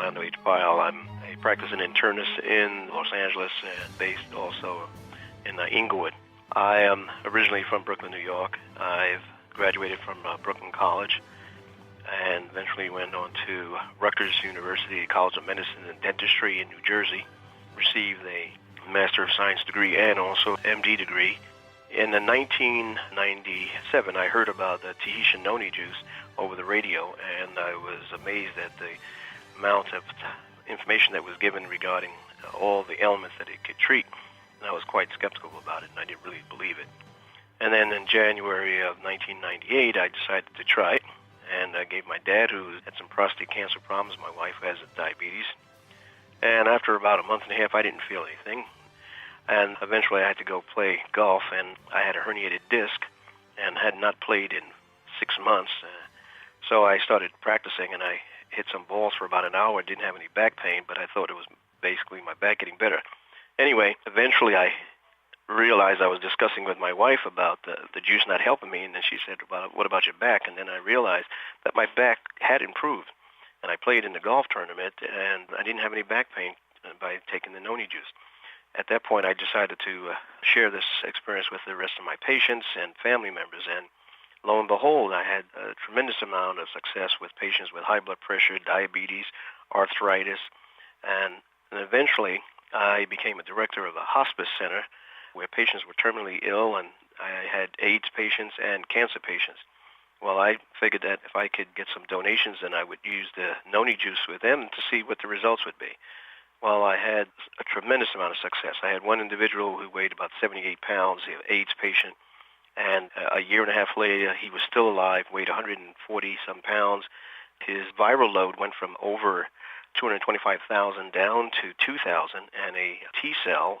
Orlando H. Pyle. I'm a practicing internist in Los Angeles and based also in Inglewood. I am originally from Brooklyn, New York. I've graduated from Brooklyn College and eventually went on to Rutgers University College of Medicine and Dentistry in New Jersey, received a Master of Science degree and also MD degree. In 1997, I heard about the Tahitian noni juice over the radio, and I was amazed at the amount of information that was given regarding all the ailments that it could treat. And I was quite skeptical about it, and I didn't really believe it. And then in January of 1998, I decided to try it, and I gave my dad, who had some prostate cancer problems, my wife has diabetes, and after about a month and a half, I didn't feel anything. And eventually I had to go play golf, and I had a herniated disc and had not played in 6 months. So I started practicing, and I hit some balls for about an hour. Didn't have any back pain, but I thought it was basically my back getting better. Anyway, eventually I realized I was discussing with my wife about the juice not helping me, and then she said, well, what about your back? And then I realized that my back had improved. And I played in the golf tournament, and I didn't have any back pain by taking the noni juice. At that point, I decided to share this experience with the rest of my patients and family members, and lo and behold, I had a tremendous amount of success with patients with high blood pressure, diabetes, arthritis, and eventually I became a director of a hospice center where patients were terminally ill, and I had AIDS patients and cancer patients. Well, I figured that if I could get some donations, then I would use the noni juice with them to see what the results would be. Well, I had a tremendous amount of success. I had one individual who weighed about 78 pounds, an AIDS patient, and a year and a half later, he was still alive, weighed 140-some pounds. His viral load went from over 225,000 down to 2,000, and a T-cell,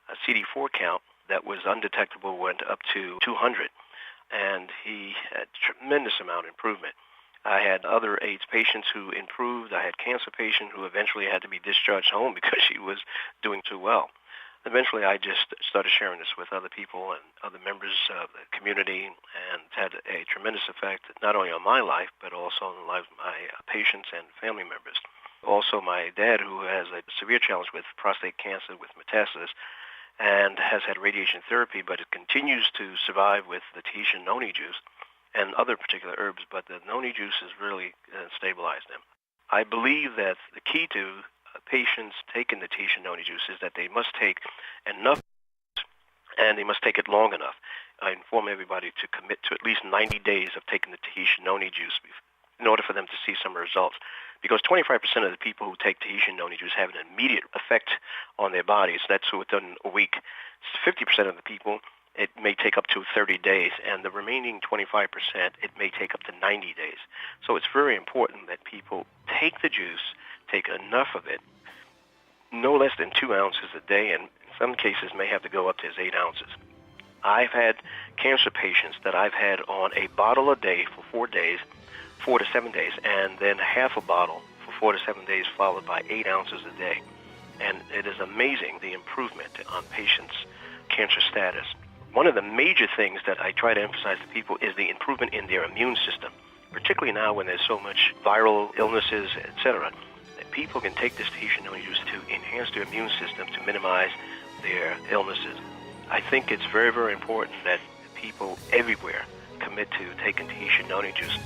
a CD4 count that was undetectable went up to 200, and he had a tremendous amount of improvement. I had other AIDS patients who improved. I had a cancer patient who eventually had to be discharged home because she was doing too well. Eventually, I just started sharing this with other people and other members of the community, and it's had a tremendous effect not only on my life, but also on the lives of my patients and family members. Also, my dad, who has a severe challenge with prostate cancer with metastasis and has had radiation therapy, but it continues to survive with the Tahitian noni juice and other particular herbs, but the noni juice has really stabilized them. I believe that the key to patients taking the Tahitian noni juice is that they must take enough, and they must take it long enough. I inform everybody to commit to at least 90 days of taking the Tahitian noni juice in order for them to see some results. Because 25% of the people who take Tahitian noni juice have an immediate effect on their bodies. That's within a week. 50% of the people, it may take up to 30 days, and the remaining 25%, it may take up to 90 days. So it's very important that people take the juice, take enough of it, no less than 2 ounces a day, and in some cases may have to go up to 8 ounces. I've had cancer patients that I've had on a bottle a day for 4 days, 4 to 7 days, and then half a bottle for 4 to 7 days, followed by 8 ounces a day. And it is amazing the improvement on patients' cancer status. One of the major things that I try to emphasize to people is the improvement in their immune system, particularly now when there's so much viral illnesses, etc. That people can take this Tahitian noni juice to enhance their immune system to minimize their illnesses. I think it's very, very important that people everywhere commit to taking Tahitian noni juice.